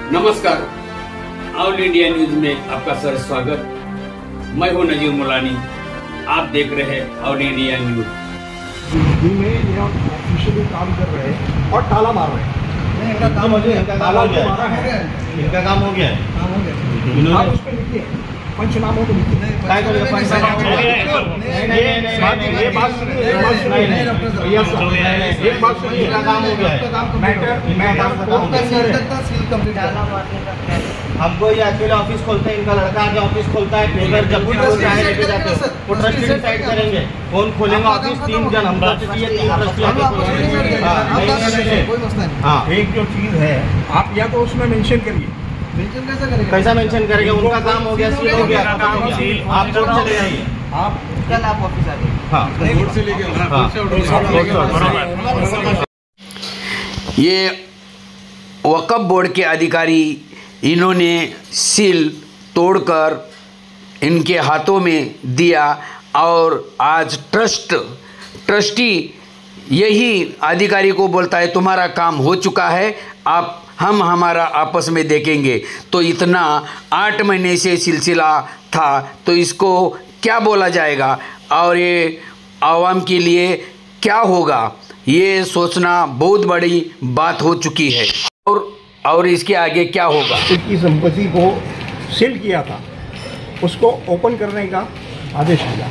नमस्कार, all India news में आपका सर स्वागत। मैं हूं नजीर मुलानी, आप देख रहे हैं ऑल इंडिया न्यूज। दिल्ली में ये ऑफिशियली काम कर रहे हैं और ताला मार रहे हैं। इनका काम हो गया, इनका काम हो गया, इनका काम हो गया है। आप उस पर लिखिए, पंचनामों को लिखिए। ये बात सुनिए, एक बात सुनिए, इनका काम हो गया है। हमको ये एक्चुअली ऑफिस खोलते हैं, इनका लड़का आके ऑफिस खोलता है, पेपर जब भी वो चाहे लेके जाते हैं, वो ट्रस्टी डिसाइड करेंगे कौन खोलेगा ऑफिस। 3 जन हम ट्रस्टी है, 3 ट्रस्टी आके। हाँ, एक जो चीज है आप या तो उसमें मेंशन करिए। कैसा मेंशन करेंगे? उनका काम हो गया, सील हो गया, खत्म हो गया। आप कोर्ट चले जाइए, आप कल आप ऑफिस आ जाइए। हाँ, कोर्ट से लेके ये वक्फ बोर्ड के अधिकारी, इन्होंने सील तोड़कर इनके हाथों में दिया और आज ट्रस्टी यही अधिकारी को बोलता है तुम्हारा काम हो चुका है, हम हमारा आपस में देखेंगे। तो इतना 8 महीने से सिलसिला था, तो इसको क्या बोला जाएगा और ये आवाम के लिए क्या होगा, ये सोचना बहुत बड़ी बात हो चुकी है। और इसके आगे क्या होगा? की संपत्ति को सील किया था, उसको ओपन करने का आदेश दिया,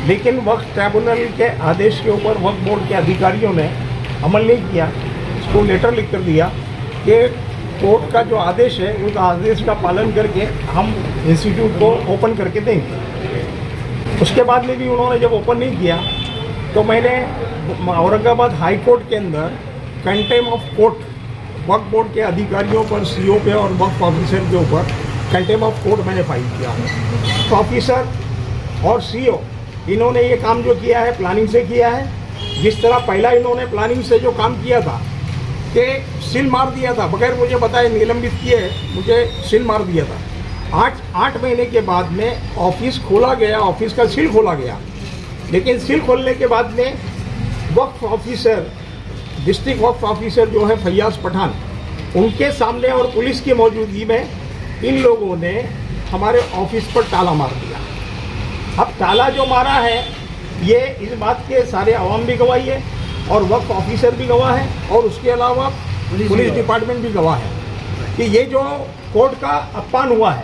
लेकिन वक्फ ट्रिब्यूनल के आदेश के ऊपर वक्फ बोर्ड के अधिकारियों ने अमल नहीं किया। इसको लेटर लिख कर दिया कि कोर्ट का जो आदेश है उस आदेश का पालन करके हम इंस्टीट्यूट को ओपन करके देंगे। उसके बाद में भी उन्होंने जब ओपन नहीं किया तो मैंने औरंगाबाद हाई कोर्ट के अंदर contempt of court Waqf board के अधिकारियों पर, सीओ पे और वक्फ ऑफिसर के ऊपर कंटेम्प्ट ऑफ कोर्ट मैंने फाइल किया है। ऑफिसर और सीओ इन्होंने ये काम जो किया है प्लानिंग से किया है। जिस तरह पहला इन्होंने प्लानिंग से जो काम किया था कि सील मार दिया था, बगैर मुझे बताए निलंबित किए मुझे सील मार दिया था। 8 महीने के बाद में ऑफिस खोला गया, ऑफिस का सील खोला गया, लेकिन सील खोलने के बाद में वक्फ ऑफिसर, डिस्ट्रिक्ट वक्फ ऑफिसर जो है फैयाज पठान, उनके सामने और पुलिस की मौजूदगी में इन लोगों ने हमारे ऑफिस पर ताला मार दिया। अब ताला जो मारा है ये इस बात के सारे आवाम भी गवाही है और वक्फ ऑफिसर भी गवाह है और उसके अलावा पुलिस डिपार्टमेंट भी गवाह है कि ये जो कोर्ट का अपमान हुआ है।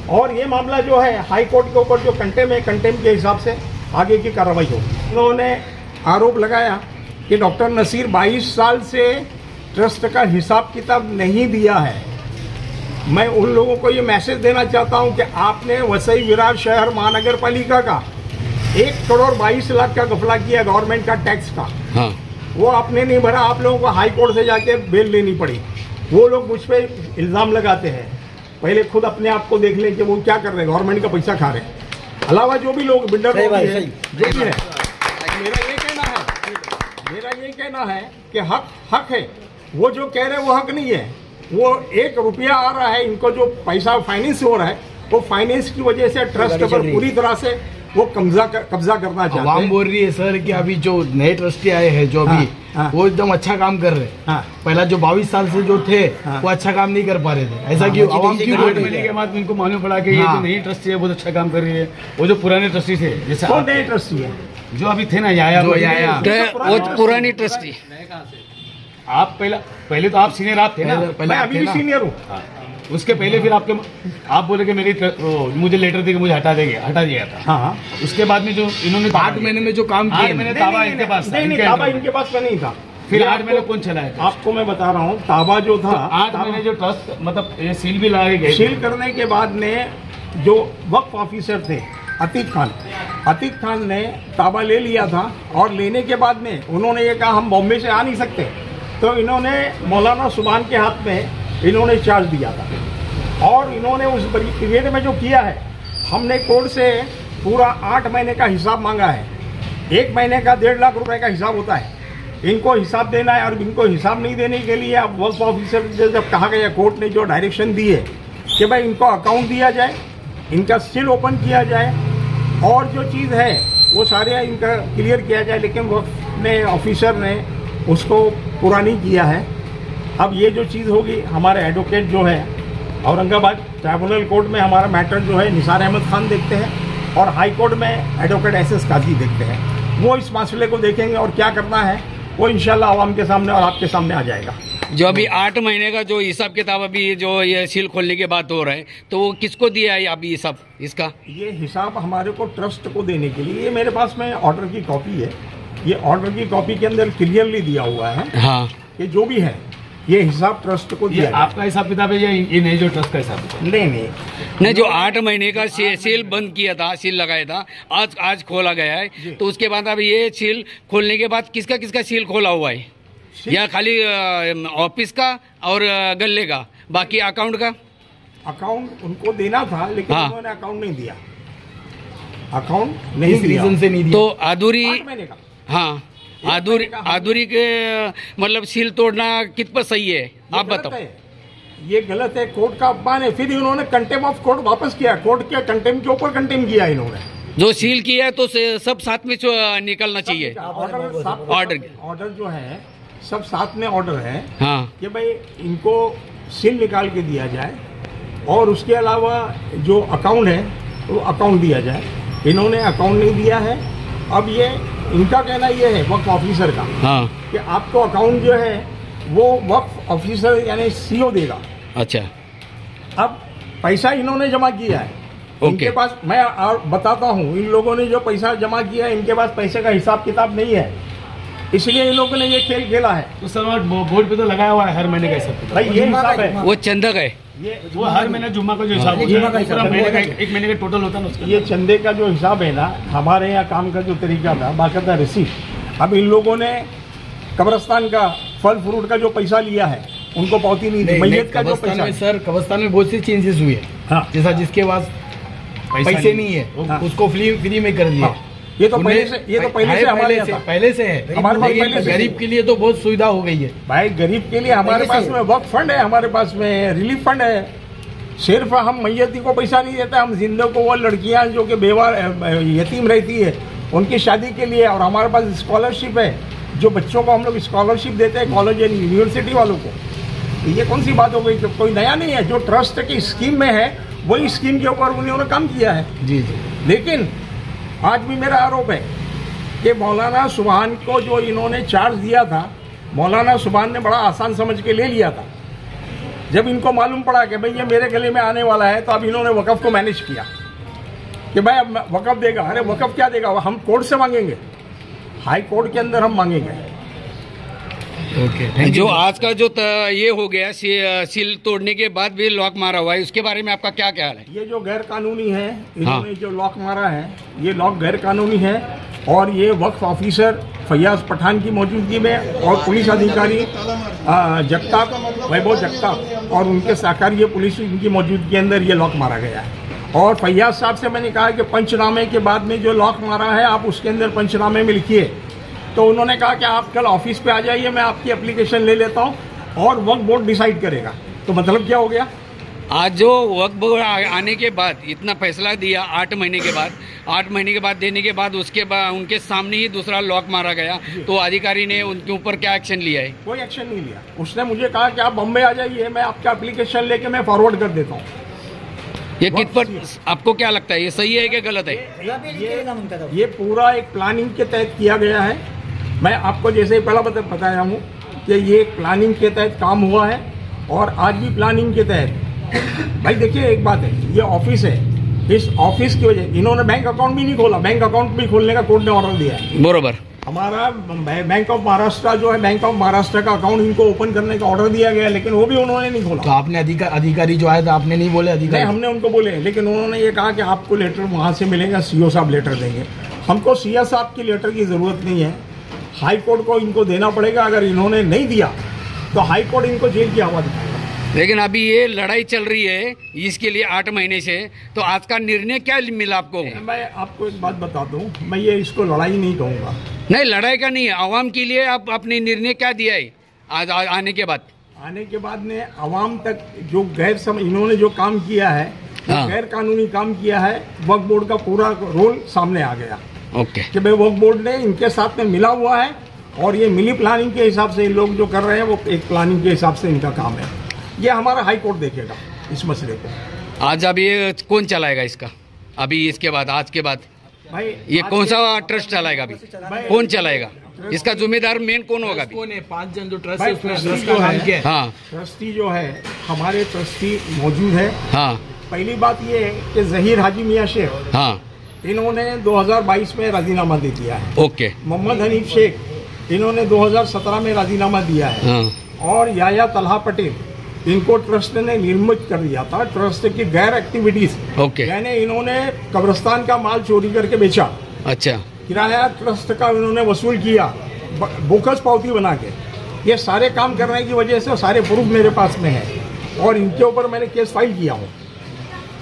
और ये मामला जो है हाई कोर्ट के ऊपर जो कंटेम्प्ट है, कंटेम्प्ट के हिसाब से आगे की कार्रवाई होगी। उन्होंने आरोप लगाया कि डॉक्टर नसीर 22 साल से ट्रस्ट का हिसाब किताब नहीं दिया है। मैं उन लोगों को ये मैसेज देना चाहता हूं कि आपने वसई विरार शहर महानगर पालिका का 1 करोड़ 22 लाख का घपला किया, गवर्नमेंट का टैक्स का। हाँ। वो आपने नहीं भरा, आप लोगों को हाई कोर्ट से जाके बेल लेनी पड़ी। वो लोग मुझ पे इल्ज़ाम लगाते हैं, पहले खुद अपने आप को देख लें कि वो क्या कर रहे हैं, गवर्नमेंट का पैसा खा रहे हैं। अलावा जो भी लोग बिल्डर जो भी है, मेरा ये कहना है कि हक है। वो जो कह रहे हैं वो हक नहीं है। वो 1 रुपया आ रहा है, इनको जो पैसा फाइनेंस हो रहा है वो फाइनेंस की वजह से ट्रस्ट पर पूरी तरह से वो कब्जा करना चाहते हैं। आवाम बोल रही है सर कि अभी जो नए ट्रस्टी आए हैं जो अभी वो एकदम अच्छा काम कर रहे हैं। पहला जो 22 साल से जो थे वो अच्छा काम नहीं कर पा रहे थे। ऐसा क्यों? आवाम क्यों बोल रही है? के बाद इनको मालूम पड़ा कि ये जो नई ट्रस्टी है बहुत अच्छा काम कर रही है। वो जो पुराने ट्रस्टी थे, जैसे कौन नए ट्रस्टी है जो अभी थे ना, याया वो पुरानी ट्रस्टी। आप पहले तो आप सीनियर आप थे ना? मैं अभी भी सीनियर हूँ। उसके पहले फिर आप बोले कि मेरी मुझे लेटर दे के मुझे हटा दिया था। हाँ। उसके बाद में जो इन्होंने 8 महीने में जो काम किया, 8 महीने ताबा इनके पास था। ताबा इनके पास में नहीं था। फिर 8 महीने कौन चलाया? आपको मैं बता रहा हूँ, ताबा जो था 8 महीने जो ट्रस्ट मतलब ये सील भी लगाए गए। सील करने के बाद में जो वक्फ ऑफिसर थे अतीक खान ने ताबा ले लिया था और लेने के बाद में उन्होंने ये कहा हम बॉम्बे से आ नहीं सकते, तो इन्होंने मौलाना सुभान के हाथ में इन्होंने चार्ज दिया था। और इन्होंने उस पीरियड में जो किया है, हमने कोर्ट से पूरा 8 महीने का हिसाब मांगा है। 1 महीने का 1.5 लाख रुपए का हिसाब होता है, इनको हिसाब देना है। और इनको हिसाब नहीं देने के लिए अब वक्फ ऑफिसर से जब कहा गया, कोर्ट ने जो डायरेक्शन दी है कि भाई इनको अकाउंट दिया जाए, इनका सील ओपन किया जाए और जो चीज़ है वो सारे इनका क्लियर किया जाए, लेकिन वक्फ ने ऑफिसर ने उसको पूरा नहीं किया है। अब ये जो चीज़ होगी, हमारे एडवोकेट जो है औरंगाबाद ट्राइब्यूनल कोर्ट में हमारा मैटर जो है निसार अहमद खान देखते हैं और हाई कोर्ट में एडवोकेट एस काजी देखते हैं। वो इस मसले को देखेंगे और क्या करना है वो इंशाल्लाह आवाम के सामने और आपके सामने आ जाएगा। जो अभी 8 महीने का जो हिसाब किताब अभी जो ये सील खोलने के बाद हो रहा है, तो वो किसको दिया है अभी ये सब इसका? ये हिसाब हमारे को ट्रस्ट को देने के लिए, ये मेरे पास में ऑर्डर की कॉपी है, ये ऑर्डर की कॉपी के अंदर क्लियरली दिया हुआ है। हाँ, ये जो भी है ये हिसाब ट्रस्ट को दिया। आपका हिसाब किताब है या ये नहीं जो ट्रस्ट का हिसाब किताब? नहीं, जो 8 महीने का सील बंद किया था, सील लगाया था, आज खोला गया है, तो उसके बाद अब ये सील खोलने के बाद किसका किसका सील खोला हुआ है? या खाली ऑफिस का और गले का, बाकी अकाउंट का? अकाउंट उनको देना था लेकिन हाँ। उन्होंने अकाउंट नहीं दिया, अकाउंट नहीं दिया, रीजन से नहीं दिया। तो अधूरी, 8 महीने का। हाँ, अधूरी के मतलब सील तोड़ना कित पर सही है आप बताओ? ये गलत है, कोर्ट का अपमान है। फिर इन्होंने कंटेम ऑफ कोर्ट वापस किया, कोर्ट के कंटेम के ऊपर कंटेम किया इन्होंने। जो सील किया है तो सब साथ में निकलना चाहिए। ऑर्डर जो है सब साथ में ऑर्डर है। हाँ, कि भाई इनको सील निकाल के दिया जाए और उसके अलावा जो अकाउंट है वो अकाउंट दिया जाए। इन्होंने अकाउंट नहीं दिया है। अब ये इनका कहना ये है वक्फ ऑफिसर का, हाँ, कि आपको अकाउंट जो है वो वक्फ ऑफिसर यानी सीओ देगा। अच्छा, अब पैसा इन्होंने जमा किया है, इनके पास, मैं बताता हूँ, इन लोगों ने जो पैसा जमा किया है इनके पास पैसे का हिसाब किताब नहीं है, इसलिए इन लोगों ने ये खेल खेला है। तो सर बोर्ड पे तो लगाया हुआ है हर महीने का हिसाब, भाई ये हिसाब है, वो चंदा का है, ये वो हर महीने जुम्मा का जो हिसाब होता है, एक महीने का टोटल होता है ना उसका। ये चंदे का जो हिसाब है ना, हमारे यहाँ काम का जो तरीका था बाकायदा रिसीट। अब इन लोगों ने कब्रिस्तान का फल फ्रूट का जो पैसा लिया है उनको पावती नहीं दी। मैयत का जो पैसा, सर कब्रिस्तान में बहुत सी चेंजेस हुई है। हाँ, जैसा जिसके पास पैसे नहीं है हाँ, उसको फ्री में कर दिया। हाँ, ये तो पहले से, ये तो पहले से है हमारे पास। लेकिन गरीब के लिए तो बहुत सुविधा हो गई है भाई, गरीब के लिए हमारे पास में वक्फ फंड है, हमारे पास में रिलीफ फंड है। सिर्फ हम मैयती को पैसा नहीं देते, हम जिंदों को, वो लड़कियां जो कि बेवा यतीम रहती है उनकी शादी के लिए, और हमारे पास स्कॉलरशिप है, जो बच्चों को हम लोग स्कॉलरशिप देते हैं कॉलेज या यूनिवर्सिटी वालों को। ये कौन सी बात हो गई? कोई नया नहीं है, जो ट्रस्ट की स्कीम में है वही स्कीम के ऊपर उन्होंने काम किया है। जी जी। लेकिन आज भी मेरा आरोप है कि मौलाना सुबहान को जो इन्होंने चार्ज दिया था, मौलाना सुबहान ने बड़ा आसान समझ के ले लिया था। जब इनको मालूम पड़ा कि भाई ये मेरे गले में आने वाला है, तो अब इन्होंने वक़फ़ को मैनेज किया कि भाई अब वक़फ़ देगा। अरे वक़फ़ क्या देगा, हम कोर्ट से मांगेंगे, हाई कोर्ट के अंदर हम मांगेंगे। जो आज का जो ये हो गया सील तोड़ने के बाद भी लॉक मारा हुआ है, उसके बारे में आपका क्या ख्याल है? ये जो गैर कानूनी है, इन्होंने जो लॉक मारा है ये लॉक गैर कानूनी है, और ये वक्फ ऑफिसर फैयाज पठान की मौजूदगी में और पुलिस अधिकारी जगताप, वैभव जगताप और उनके सहकार्य पुलिस की मौजूदगी के अंदर ये लॉक मारा गया है। और फैयाज साहब से मैंने कहा कि पंचनामे के बाद में जो लॉक मारा है आप उसके अंदर पंचनामे में लिखिए। तो उन्होंने कहा कि आप कल ऑफिस पे आ जाइए, मैं आपकी एप्लीकेशन ले लेता हूं और वक्फ बोर्ड डिसाइड करेगा। तो मतलब क्या हो गया? आज जो वक्फ बोर्ड आने के बाद इतना फैसला दिया, 8 महीने के बाद, 8 महीने के बाद देने के बाद उसके बाद उनके सामने ही दूसरा लॉक मारा गया, तो अधिकारी ने उनके ऊपर क्या एक्शन लिया है? कोई एक्शन नहीं लिया। उसने मुझे कहा कि आप बम्बई आ जाइए, मैं आपका एप्लीकेशन लेके मैं फॉरवर्ड कर देता हूँ। ये कित पर आपको क्या लगता है, ये सही है कि गलत है? ये पूरा एक प्लानिंग के तहत किया गया है। मैं आपको जैसे ही पहला बताया हूँ कि ये एक प्लानिंग के तहत काम हुआ है, और आज भी प्लानिंग के तहत। भाई देखिए, एक बात है, ये ऑफिस है, इस ऑफिस की वजह इन्होंने बैंक अकाउंट भी नहीं खोला, बैंक अकाउंट भी खोलने का कोर्ट ने ऑर्डर दिया है। बरोबर। हमारा बैंक ऑफ महाराष्ट्र जो है, बैंक ऑफ महाराष्ट्र का अकाउंट इनको ओपन करने का ऑर्डर दिया गया, लेकिन वो भी उन्होंने नहीं खोला। तो आपने अधिकारी जो आया था आपने नहीं बोले? अधिकारी हमने उनको बोले, लेकिन उन्होंने ये कहा कि आपको लेटर वहाँ से मिलेगा, सीओ साहब लेटर देंगे। हमको सीओ साहब की लेटर की जरूरत नहीं है, हाई कोर्ट को इनको देना पड़ेगा। अगर इन्होंने नहीं दिया तो हाई कोर्ट इनको जेल की हवा दिखाएगा। लेकिन अभी ये लड़ाई चल रही है इसके लिए 8 महीने से, तो आज का निर्णय क्या मिला आपको? मैं आपको एक बात बता दूं, मैं ये इसको लड़ाई नहीं कहूँगा। नहीं, लड़ाई का नहीं है, आवाम के लिए आप अपने निर्णय क्या दिया है आज आने के बाद? आने के बाद ने आवाम तक जो इन्होंने जो काम किया है, हाँ, गैर कानूनी काम किया है, वक्फ बोर्ड का पूरा रोल सामने आ गया। ओके, कि भाई वक्फ बोर्ड ने इनके साथ में मिला हुआ है और ये मिली प्लानिंग के हिसाब से इन लोग जो कर रहे हैं वो एक प्लानिंग के हिसाब से इनका काम है। ये हमारा हाई कोर्ट देखेगा इस मसले को। आज अब ये कौन चलाएगा इसका? अभी इसके बाद, आज के बाद भाई ये कौन सा ट्रस्ट चलाएगा? अभी कौन चलाएगा? इसका जिम्मेदार मेन कौन होगा? अभी कौन है? 5 जन जो ट्रस्ट भाई, है उसमें ट्रस्टी ट्रस्ट जो का नाम है, क्या है? हाँ ट्रस्टी जो है हमारे ट्रस्टी मौजूद है। हाँ पहली बात ये है कि जहीर हाजी मियाँ शेख हाँ इन्होंने 2022 में राजीनामा दे दिया है। ओके मोहम्मद हनीफ शेख इन्होंने 2017 में राजीनामा दिया है। हाँ और याया तलहा पटेल इनको ट्रस्ट ने निर्मित कर दिया था। ट्रस्ट की गैर एक्टिविटीज ओके यानी इन्होंने कब्रिस्तान का माल चोरी करके बेचा, अच्छा किराया ट्रस्ट का इन्होंने वसूल किया बोकस पावती बना के। ये सारे काम करने की वजह से सारे प्रूफ मेरे पास में है और इनके ऊपर मैंने केस फाइल किया हूँ,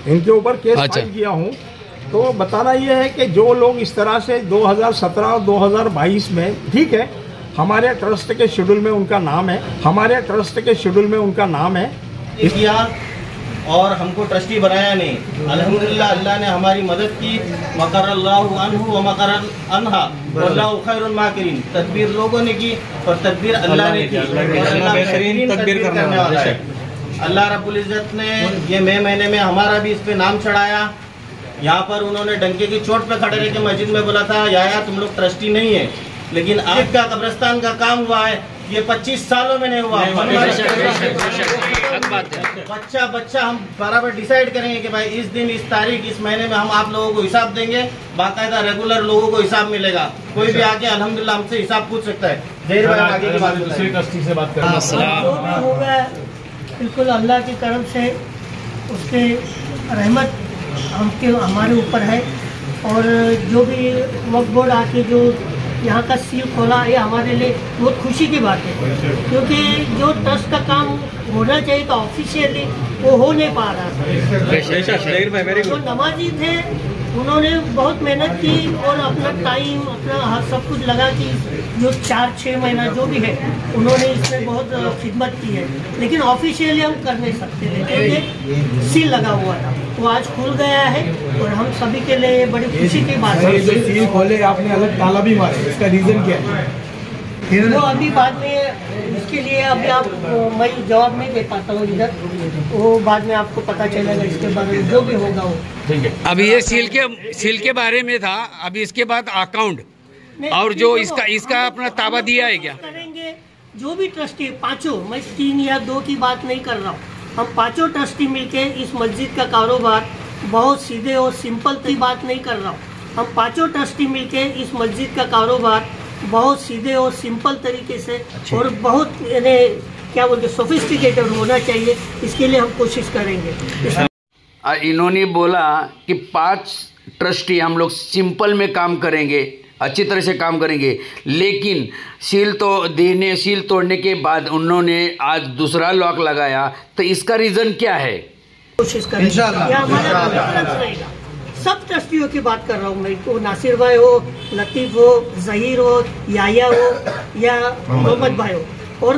इनके ऊपर केस अच्छा। फाइल किया हूँ। तो बताना ये है कि जो लोग इस तरह से 2017 और 2022 में, ठीक है, हमारे ट्रस्ट के शेड्यूल में उनका नाम है, हमारे ट्रस्ट के शेड्यूल में उनका नाम है किया और हमको ट्रस्टी बनाया नहीं। अल्हम्दुलिल्लाह अल्लाह ने हमारी मदद की। मकरल्लाहु अन्हु व मकर अनहा वल्लाहु खैरुल माकिरीन। तदबीर लोगों ने की और तदबीर अल्लाह ने की और अल्लाह बेहतरीन तदबीर करने वाला है। अल्लाह रब्बुल इज्जत ने ये मई महीने में हमारा भी इस पे नाम चढ़ाया। यहाँ पर उन्होंने डंके की चोट पे खड़े रह के मस्जिद में बोला था याया तुम लोग ट्रस्टी नहीं है, लेकिन आपका कब्रिस्तान का काम हुआ है ये 25 सालों में नहीं हुआ। बच्चा बच्चा हम बराबर डिसाइड करेंगे कि भाई इस दिन इस तारीख इस महीने में हम आप लोगों को हिसाब देंगे। बाकायदा रेगुलर लोगों को हिसाब मिलेगा। कोई भी आके अल्हम्दुलिल्लाह हमसे हिसाब पूछ सकता है। जहीर भाई आगे की बात दूसरे ट्रस्टी से बात जो भी होगा बिल्कुल अल्लाह की तरफ से उसके रहमत हमारे ऊपर है। और जो भी वक्फ बोर्ड आके जो यहाँ का सील खोला ये हमारे लिए बहुत खुशी की बात है, क्योंकि जो ट्रस्ट का काम होना चाहिए था ऑफिशियली वो हो नहीं पा रहा था। जो नमाजी थे उन्होंने बहुत मेहनत की और अपना टाइम अपना सब कुछ लगा कि जो 4-6 महीना जो भी है उन्होंने इसमें बहुत खिदमत की है, लेकिन ऑफिशियली हम कर नहीं सकते थे क्योंकि सील लगा हुआ था। वो आज खुल गया है और हम सभी के लिए बड़ी खुशी की बात है। जो सील खोले आपने अलग ताला भी मारे, इसका रीजन क्या है? वो अभी बाद में इसके लिए अभी आप मैं जवाब नहीं दे पाता हूँ इधर, वो बाद में आपको पता चलेगा इसके बारे में जो भी होगा वो। ठीक है। अभी ये सील के बारे में था। अभी इसके बाद अकाउंट और जो इसका अपना ताबा दिया है क्या करेंगे? जो भी ट्रस्टी पांचों, मैं 3 या 2 की बात नहीं कर रहा हूँ, हम पांचों ट्रस्टी मिलके इस मस्जिद का कारोबार बहुत सीधे और सिंपल की बात नहीं कर रहा हूँ, हम पांचों ट्रस्टी मिलके इस मस्जिद का कारोबार बहुत सीधे और सिंपल तरीके से और बहुत क्या बोलते सोफिस्टिकेटेड होना चाहिए, इसके लिए हम कोशिश करेंगे। इन्होंने बोला कि 5 ट्रस्टी हम लोग सिंपल में काम करेंगे, अच्छी तरह से काम करेंगे, लेकिन सील तोड़ने के बाद उन्होंने आज दूसरा लॉक लगाया, तो इसका रीज़न क्या है? कोशिश करेंगे या हमारा प्रेफरेंस रहेगा। सब ट्रस्टियों की बात कर रहा हूँ मैं, तो नासिर भाई हो, लतीफ़ हो, जहीर हो, याया हो या मोहम्मद भाई हो, और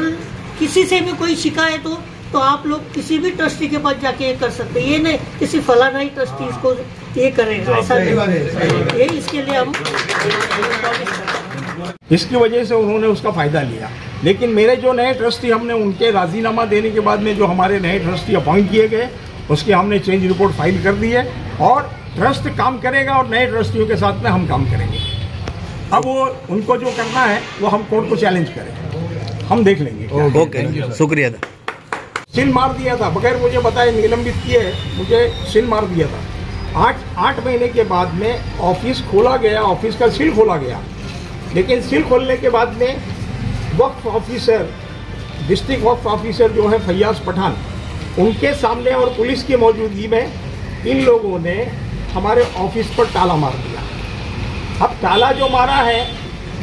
किसी से भी कोई शिकायत हो तो आप लोग किसी भी ट्रस्टी के पास जाके ये कर सकते हैं। ये नहीं किसी फलाना ही ट्रस्टी इसको ये करेगा, ऐसा नहीं। ये इसके लिए हम इसकी वजह से उन्होंने उसका फायदा लिया। लेकिन मेरे जो नए ट्रस्टी हमने उनके राजीनामा देने के बाद में जो हमारे नए ट्रस्टी अपॉइंट किए गए उसके हमने चेंज रिपोर्ट फाइल कर दी है और ट्रस्ट काम करेगा और नए ट्रस्टियों के साथ में हम काम करेंगे। अब वो उनको जो करना है वो हम कोर्ट को चैलेंज करें, हम देख लेंगे। ओके, शुक्रिया। सील मार दिया था बगैर मुझे बताए, निलंबित किए, मुझे सील मार दिया था। 8 महीने के बाद में ऑफिस खोला गया, ऑफिस का सील खोला गया, लेकिन सील खोलने के बाद में वक्फ ऑफिसर, डिस्ट्रिक्ट वक्फ ऑफिसर जो है फैयाज पठान, उनके सामने और पुलिस की मौजूदगी में इन लोगों ने हमारे ऑफिस पर ताला मार दिया। अब ताला जो मारा है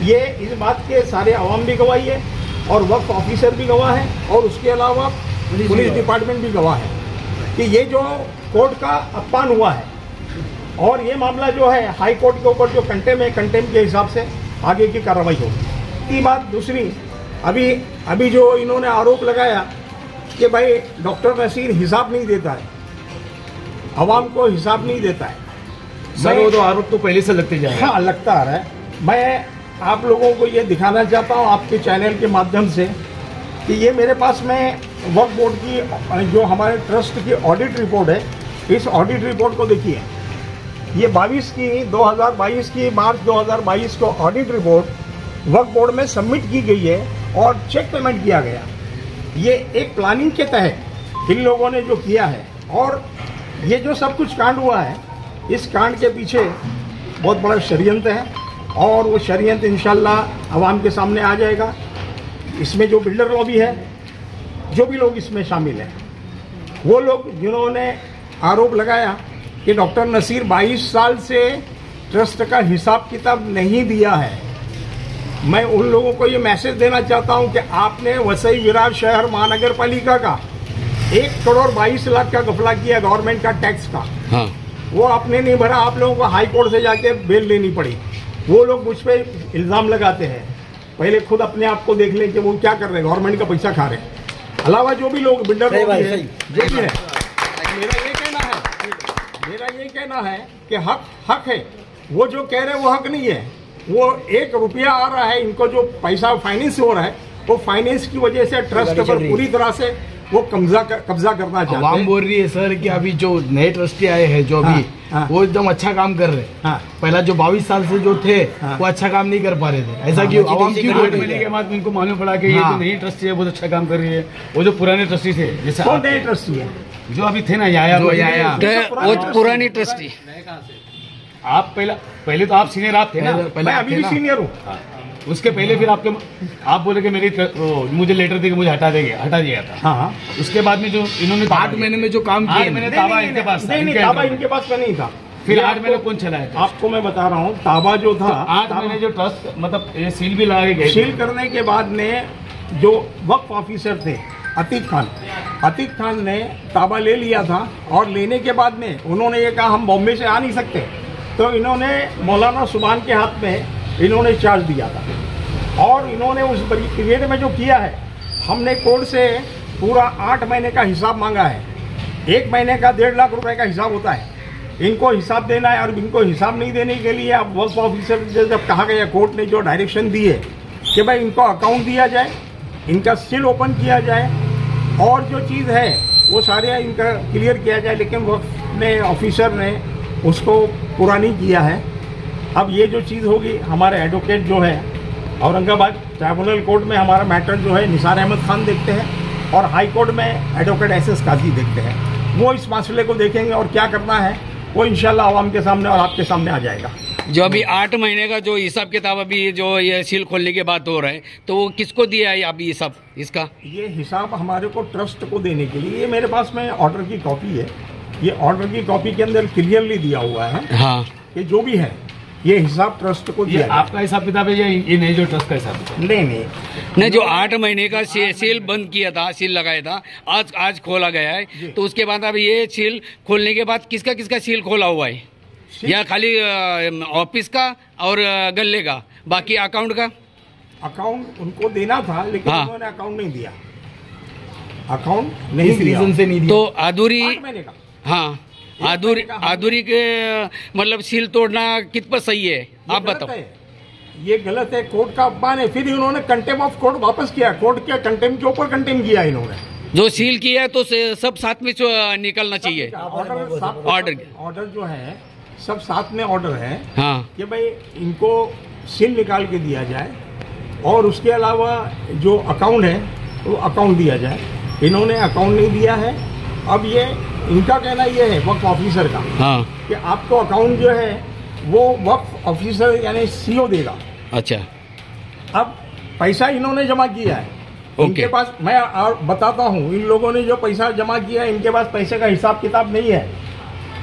ये इस बात के सारे अवाम भी गवाही है और वक्फ ऑफिसर भी गवाह है और उसके अलावा पुलिस डिपार्टमेंट भी गवाह है कि ये जो कोर्ट का अपमान हुआ है और ये मामला जो है हाई कोर्ट के ऊपर जो कंटेम के हिसाब से आगे की कार्रवाई होगी। ये बात दूसरी, अभी जो इन्होंने आरोप लगाया कि भाई डॉक्टर नसीर हिसाब नहीं देता है, आवाम को हिसाब नहीं देता है। सर वो तो आरोप तो पहले से लगते जा रहे हैं। हाँ, लगता आ रहा है। मैं आप लोगों को ये दिखाना चाहता हूँ आपके चैनल के माध्यम से कि ये मेरे पास में वक्फ बोर्ड की जो हमारे ट्रस्ट की ऑडिट रिपोर्ट है, इस ऑडिट रिपोर्ट को देखिए। ये 2022 की मार्च 2022 को ऑडिट रिपोर्ट वक्फ बोर्ड में सबमिट की गई है और चेक पेमेंट किया गया। ये एक प्लानिंग के तहत इन लोगों ने जो किया है, और ये जो सब कुछ कांड हुआ है, इस कांड के पीछे बहुत बड़ा षड्यंत्र है और वो षड्यंत्र इंशाल्लाह आवाम के सामने आ जाएगा। इसमें जो बिल्डर लॉबी है, जो भी लोग इसमें शामिल हैं, वो लोग जिन्होंने आरोप लगाया कि डॉक्टर नसीर 22 साल से ट्रस्ट का हिसाब किताब नहीं दिया है, मैं उन लोगों को ये मैसेज देना चाहता हूं कि आपने वसई विरार शहर महानगर पालिका का 1 करोड़ 22 लाख का घपला किया गवर्नमेंट का टैक्स का। हाँ। वो आपने नहीं भरा, आप लोगों को हाई कोर्ट से जाके बेल लेनी पड़ी। वो लोग मुझ पर इल्ज़ाम लगाते हैं, पहले खुद अपने आप को देख लें कि वो क्या कर रहे हैं, गवर्नमेंट का पैसा खा रहे हैं। अलावा जो भी लोग बिल्डर लोग हैं, जो भी है, मेरा ये कहना है कि हक है। वो जो कह रहे हैं वो हक नहीं है। वो 1 रुपया आ रहा है, इनको जो पैसा फाइनेंस हो रहा है, वो फाइनेंस की वजह से ट्रस्ट पर पूरी तरह से वो कब्जा करना चाहते हैं। आवाम बोल रही है सर कि अभी जो नए ट्रस्टी आए हैं जो अभी वो एकदम अच्छा काम कर रहे हैं। पहला जो 22 साल से जो थे वो अच्छा काम नहीं कर पा रहे थे। ऐसा क्यों? आवाम क्यों? 8 महीने के बाद इनको मालूम पड़ा कि ये जो नई ट्रस्टी है बहुत अच्छा काम कर रही है। वो जो पुराने ट्रस्टी थे, जैसे नए ट्रस्टी है जो अभी थे ना, याया वो पुरानी ट्रस्टी। आप पहले तो आप सीनियर आप थे ना? मैं अभी भी सीनियर हूँ। उसके पहले फिर आप बोले कि मेरी मुझे लेटर दे के मुझे हटा दिया था। हाँ। उसके बाद में जो इन्होंने 8 महीने में जो काम किया, 8 महीने ताबा इनके पास था। ताबा इनके पास में नहीं था। फिर 8 महीने कौन चलाया था? आपको मैं बता रहा हूँ, ताबा जो था 8 महीने जो ट्रस्ट मतलब ये सील भी लगा गए। सील करने के बाद में जो वक्फ ऑफिसर थे अतीक खान ने ताबा ले लिया था, और लेने के बाद में उन्होंने ये कहा हम बॉम्बे से आ नहीं सकते, तो इन्होंने मौलाना सुभान के हाथ में इन्होंने चार्ज दिया था। और इन्होंने उस पीरियड में जो किया है, हमने कोर्ट से पूरा 8 महीने का हिसाब मांगा है। 1 महीने का 1.5 लाख रुपए का हिसाब होता है, इनको हिसाब देना है। और इनको हिसाब नहीं देने के लिए अब वक्फ ऑफिसर से जब कहा गया, कोर्ट ने जो डायरेक्शन दी है कि भाई इनको अकाउंट दिया जाए, इनका सील ओपन किया जाए, और जो चीज़ है वो सारे इनका क्लियर किया जाए, लेकिन वक्फ ने ऑफिसर ने उसको पूरा नहीं किया है। अब ये जो चीज़ होगी, हमारे एडवोकेट जो है औरंगाबाद ट्राइब्यूनल कोर्ट में हमारा मैटर जो है निसार अहमद खान देखते हैं, और हाई कोर्ट में एडवोकेट एस काजी देखते हैं। वो इस मसले को देखेंगे और क्या करना है वो इंशाल्लाह आवाम के सामने और आपके सामने आ जाएगा। जो अभी 8 महीने का जो हिसाब किताब अभी जो ये सील खोलने के बाद हो रहा है, तो वो किसको दिया है अभी ये सब? इसका ये हिसाब हमारे को ट्रस्ट को देने के लिए, ये मेरे पास में ऑर्डर की कॉपी है। ये ऑर्डर की कॉपी के अंदर क्लियरली दिया हुआ है हाँ कि जो भी है ये हिसाब ट्रस्ट को दिया। आपका हिसाब किताब है या ये नहीं जो ट्रस्ट का हिसाब किताब? नहीं, जो 8 महीने का सील बंद किया था, सील लगाया था, आज खोला गया है। तो उसके बाद अब ये सील खोलने के बाद किसका सील खोला हुआ है? या खाली ऑफिस का और गल्ले का, बाकी अकाउंट का? अकाउंट उनको देना था, लेकिन उन्होंने अकाउंट नहीं दिया। अकाउंट इस रीजन से नहीं दिया। तो अधूरी, 8 महीने का, हाँ, आधुरी के मतलब सील तोड़ना कित पर सही है? आप बताओ। ये गलत है, कोर्ट का अपमान है। फिर इन्होंने कंटेम ऑफ कोर्ट वापस किया, कोर्ट के कंटेम के ऊपर कंटेम किया इन्होंने। जो सील किया है तो सब साथ में निकलना चाहिए। ऑर्डर जो है सब साथ में ऑर्डर है हाँ कि भाई इनको सील निकाल के दिया जाए, और उसके अलावा जो अकाउंट है वो अकाउंट दिया जाए। इन्होंने अकाउंट नहीं दिया है। अब ये इनका कहना ये है वक्फ ऑफिसर का हाँ कि आपको अकाउंट जो है वो वक्फ ऑफिसर यानी सीओ देगा। अच्छा, अब पैसा इन्होंने जमा किया है, इनके पास, मैं बताता हूँ, इन लोगों ने जो पैसा जमा किया है इनके पास पैसे का हिसाब किताब नहीं है,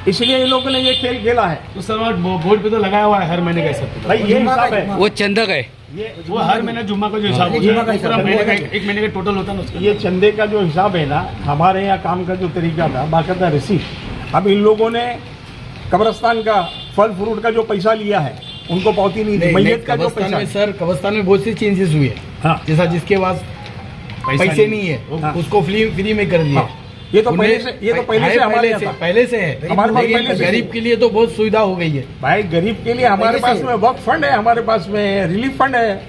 इसलिए इन लोगों ने ये खेल खेला है। तो सर बोर्ड पे तो लगाया हुआ है हर महीने का हिसाब, भाई ये हिसाब है, वो चंदा का है, वो हर महीने जुम्मा का जो हिसाब होता है, 1 महीने का टोटल होता है ना, ये चंदे का जो हिसाब है ना, हमारे यहाँ काम का जो तरीका था बाकायदा रिसीट। अब इन लोगों ने कब्रिस्तान का फल फ्रूट का जो पैसा लिया है उनको पावती नहीं दी। मैयत का जो पैसा, सर कब्रिस्तान में बहुत सी चेंजेस हुए हैं। हाँ, जैसा जिसके पास पैसे नहीं है उसको फ्री में कर दिया। ये तो पहले से हमारे यहाँ था। पहले से है हमारे पास पहले से। गरीब के लिए तो बहुत सुविधा हो गई है भाई, गरीब के लिए हमारे पास में वक्फ फंड है, हमारे पास में रिलीफ फंड है।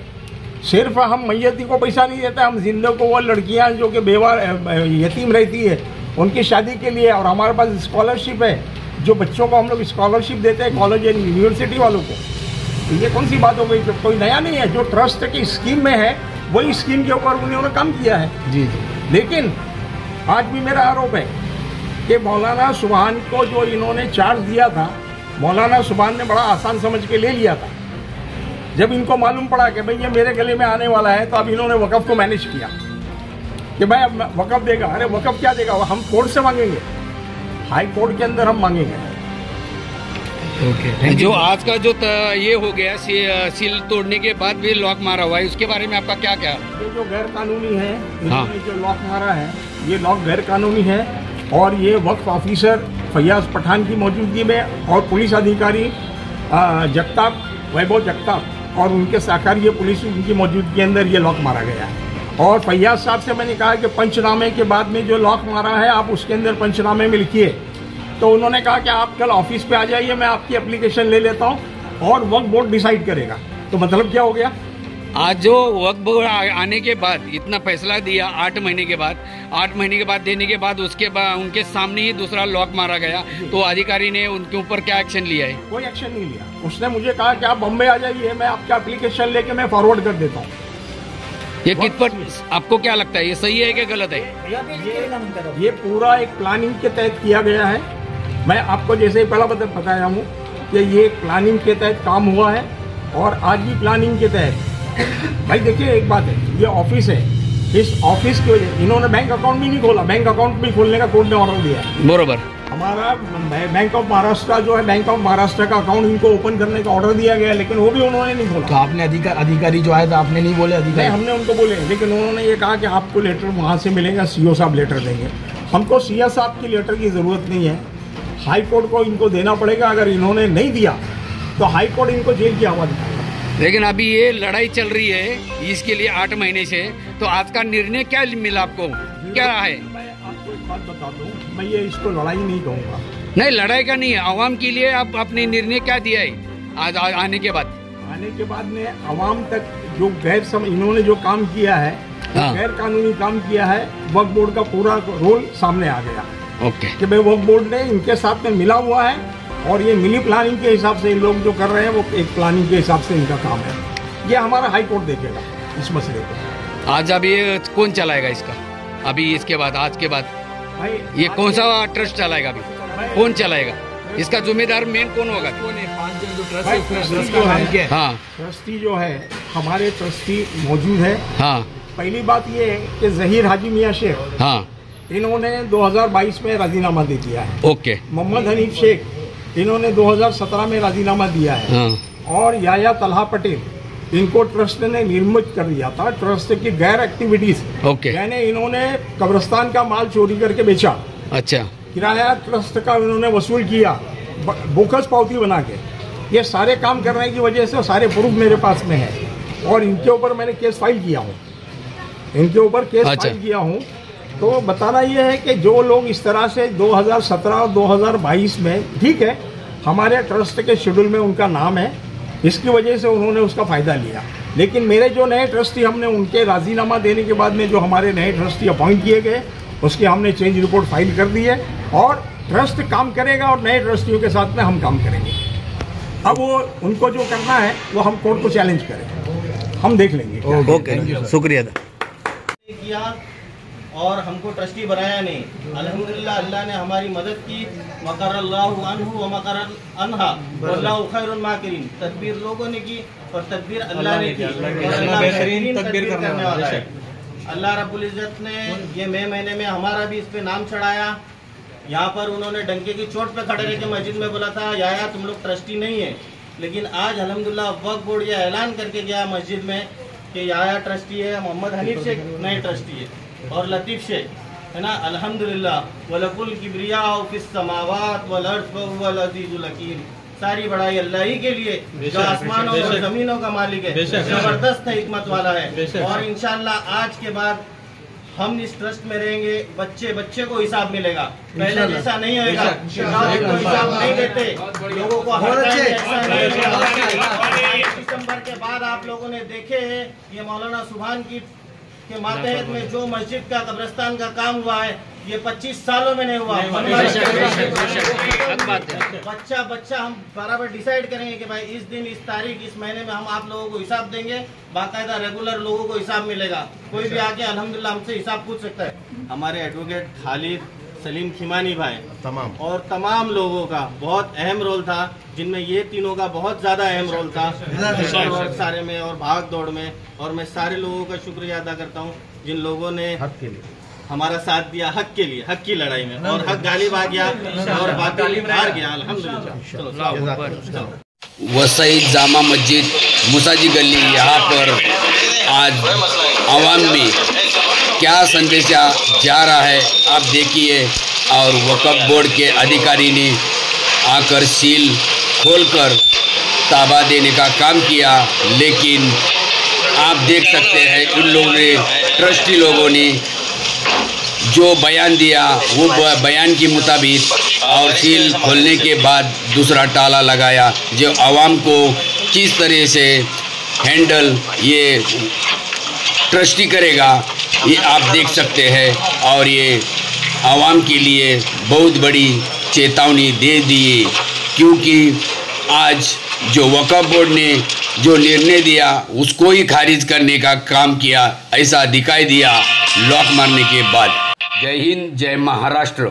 सिर्फ हम मैयती को पैसा नहीं देते, हम जिंदों को, वो लड़कियां जो कि बेवा यतीम रहती है उनकी शादी के लिए, और हमारे पास स्कॉलरशिप है, जो बच्चों को हम लोग स्कॉलरशिप देते हैं कॉलेज एंड यूनिवर्सिटी वालों को। तो ये कौन सी बात हो गई? जो कोई नया नहीं है, जो ट्रस्ट की स्कीम में है वही स्कीम के ऊपर उन्होंने काम किया है। जी। लेकिन आज भी मेरा आरोप है कि मौलाना सुभान को जो इन्होंने चार्ज दिया था, मौलाना सुभान ने बड़ा आसान समझ के ले लिया था। जब इनको मालूम पड़ा कि भाई ये मेरे गले में आने वाला है, तो अब इन्होंने वक़्फ़ को मैनेज किया कि भाई अब वक़्फ़ देगा। अरे वक़्फ़ क्या देगा? हम कोर्ट से मांगेंगे, हाई कोर्ट के अंदर हम मांगेंगे। जो आज का जो ये हो गया सील तोड़ने के बाद भी लॉक मारा हुआ है, उसके बारे में आपका क्या क्या? ये जो गैर कानूनी है, इन्होंने जो लॉक मारा है, ये लॉक गैर कानूनी है। और ये वक्फ ऑफिसर फैयाज पठान की मौजूदगी में और पुलिस अधिकारी वैभव जगताप और उनके सहकारी पुलिस उनकी मौजूदगी के अंदर ये लॉक मारा गया है। और फैयाज साहब से मैंने कहा कि पंचनामे के बाद में जो लॉक मारा है आप उसके अंदर पंचनामे में लिखिए। तो उन्होंने कहा कि आप कल ऑफिस पे आ जाइए, मैं आपकी एप्लीकेशन ले लेता हूं और वक्फ बोर्ड डिसाइड करेगा। तो मतलब क्या हो गया? आज जो वक्फ बोर्ड आने के बाद इतना फैसला दिया, 8 महीने के बाद देने के बाद उसके बाद उनके सामने ही दूसरा लॉक मारा गया, तो अधिकारी ने उनके ऊपर क्या एक्शन लिया है? कोई एक्शन नहीं लिया। उसने मुझे कहा कि आप बम्बई आ जाइए, मैं आपका एप्लीकेशन लेके मैं फॉरवर्ड कर देता हूँ। ये कित पर आपको क्या लगता है, ये सही है कि गलत है? ये पूरा एक प्लानिंग के तहत किया गया है। मैं आपको जैसे ही पहला बताया हूँ कि ये प्लानिंग के तहत काम हुआ है, और आज भी प्लानिंग के तहत। भाई देखिए, एक बात है, ये ऑफिस है, इस ऑफिस की वजह इन्होंने बैंक अकाउंट भी नहीं खोला, बैंक अकाउंट भी खोलने का कोर्ट ने ऑर्डर दिया है। बरोबर। हमारा बैंक ऑफ महाराष्ट्र जो है, बैंक ऑफ महाराष्ट्र का अकाउंट इनको ओपन करने का ऑर्डर दिया गया है, लेकिन वो भी उन्होंने नहीं खोला। तो आपने अधिकारी जो आया था, आपने नहीं बोले? अधिकारी हमने उनको बोले, लेकिन उन्होंने ये कहा कि आपको लेटर वहाँ से मिलेगा, सीओ साहब लेटर देंगे। हमको सीओ साहब की लेटर की ज़रूरत नहीं है, हाई कोर्ट को इनको देना पड़ेगा। अगर इन्होंने नहीं दिया तो हाई कोर्ट इनको जेल की आवाज़ दिखाएगा। लेकिन अभी ये लड़ाई चल रही है इसके लिए 8 महीने से, तो आज का निर्णय क्या मिला आपको, क्या रहा है? मैं आपको एक बात बता दूं, मैं ये इसको लड़ाई नहीं कहूँगा। नहीं, लड़ाई का नहीं है, आवाम के लिए आप अपने निर्णय क्या दिया है आज आने के बाद? आने के बाद में आवाम तक जो इन्होंने जो काम किया है, गैर कानूनी काम किया है, वक्फ बोर्ड का पूरा रोल सामने आ गया। ओके। कि भाई वक्फ बोर्ड ने इनके साथ में मिला हुआ है, और ये मिली प्लानिंग के हिसाब से इन लोग जो कर रहे हैं वो एक प्लानिंग के हिसाब से इनका काम है। ये हमारा हाई कोर्ट देखेगा इस मसले को। आज अब ये कौन चलाएगा इसका? अभी इसके बाद, आज के बाद भाई ये कौन सा ट्रस्ट चलाएगा? अभी कौन चलाएगा? इसका जिम्मेदार मेन कौन होगा? ट्रस्टी जो है, हमारे ट्रस्टी मौजूद है। हाँ। पहली बात ये है कि जहीर हाजी मियां शेख, हाँ, इन्होंने 2022 में राजीनामा दे दिया है। ओके। मोहम्मद हनीफ शेख, इन्होंने 2017 में राजीनामा दिया है। हाँ। और याया तलहा पटेल, इनको ट्रस्ट ने निर्मित कर दिया था। ट्रस्ट की गैर एक्टिविटीज, ओके, यानी इन्होंने कब्रिस्तान का माल चोरी करके बेचा। अच्छा। किराया ट्रस्ट का इन्होंने वसूल किया बोकस पावती बना के। ये सारे काम करने की वजह से सारे प्रूफ मेरे पास में है, और इनके ऊपर मैंने केस फाइल किया हूँ, फाइल किया हूँ। तो बताना ये है कि जो लोग इस तरह से 2017 और 2022 में, ठीक है, हमारे ट्रस्ट के शेड्यूल में उनका नाम है, इसकी वजह से उन्होंने उसका फ़ायदा लिया। लेकिन मेरे जो नए ट्रस्टी, हमने उनके राजीनामा देने के बाद में जो हमारे नए ट्रस्टी अपॉइंट किए गए, उसकी हमने चेंज रिपोर्ट फाइल कर दी है, और ट्रस्ट काम करेगा और नए ट्रस्टियों के साथ में हम काम करेंगे। अब वो उनको जो करना है वो हम कोर्ट को चैलेंज करें, हम देख लेंगे। ओके, शुक्रिया किया और हमको ट्रस्टी बनाया नहीं। अल्हम्दुलिल्लाह अल्लाह ने हमारी मदद की। मकरल्लाहु अन्हु व मकर अन्हा वल्लाहु खैरुल माकिरीन। तदबीर लोगों ने की और तदबीर अल्लाह ने की, और अल्लाह बेहतरीन तदबीर करने वाला है। अल्लाह रब्बुल इज़्ज़त ने ये मई महीने में हमारा भी इस पे नाम चढ़ाया। यहाँ पर उन्होंने डंके की चोट पे खड़े रह के मस्जिद में बोला था, याया तुम लोग ट्रस्टी नहीं है, लेकिन आज अल्हम्दुलिल्लाह वक्फ बोर्ड ये ऐलान करके गया मस्जिद में कि याया ट्रस्टी है, मोहम्मद हनीफ शेख नए ट्रस्टी है, और लतीफ़ शेख है ना। अल्हम्दुलिल्लाह वलकुल किब्रिया फिस समावात वल अर्ज़ वहुवल अज़ीज़ुल हकीम। सारी बड़ाई अल्लाह ही के लिए जो आसमानों और ज़मीनों का मालिक है, जबरदस्त है, हिकमत वाला है। और इंशाअल्लाह आज के बाद हम इस ट्रस्ट में रहेंगे, बच्चे बच्चे को हिसाब मिलेगा। पहले जैसा नहीं होगा, को हिसाब नहीं देते, लोगों को हटाएंगे, ऐसा नहीं होगा। 1 दिसंबर के बाद आप लोगों ने देखे हैं ये मौलाना सुभान के मातहत में जो मस्जिद का कब्रिस्तान का काम हुआ है ये 25 सालों में नहीं हुआ। बच्चा हम बराबर डिसाइड करेंगे कि भाई इस दिन इस तारीख इस महीने में हम आप लोगों को हिसाब देंगे, बाकायदा रेगुलर लोगों को हिसाब मिलेगा। कोई भी आके अल्हम्दुलिल्लाह हमसे हिसाब पूछ सकता है। हमारे एडवोकेट खालिद सलीम खिमानी भाई तमाम लोगों का बहुत अहम रोल था, जिनमें ये तीनों का बहुत ज्यादा अहम रोल था सारे में और भाग दौड़ में। और मैं सारे लोगों का शुक्रिया अदा करता हूँ जिन लोगों ने हमारा साथ दिया हक के लिए, हक की लड़ाई में, और हक गालिब आ गया और बातिल हार गया अल्हम्दुलिल्लाह। वसई जामा मस्जिद मुसाजी गली, यहाँ पर आज आवाम में क्या संदेशा जा रहा है आप देखिए। और वक्फ बोर्ड के अधिकारी ने आकर सील खोलकर ताबा देने का काम किया, लेकिन आप देख सकते हैं इन लोगों ने, ट्रस्टी लोगों ने जो बयान दिया वो बयान के मुताबिक और सील खोलने के बाद दूसरा ताला लगाया, जो आवाम को किस तरह से हैंडल ये ट्रस्टी करेगा ये आप देख सकते हैं। और ये आवाम के लिए बहुत बड़ी चेतावनी दे दी, क्योंकि आज जो वक्फ बोर्ड ने जो निर्णय दिया उसको ही खारिज करने का काम किया, ऐसा दिखाई दिया लॉक मारने के बाद। जय हिंद, जय महाराष्ट्र।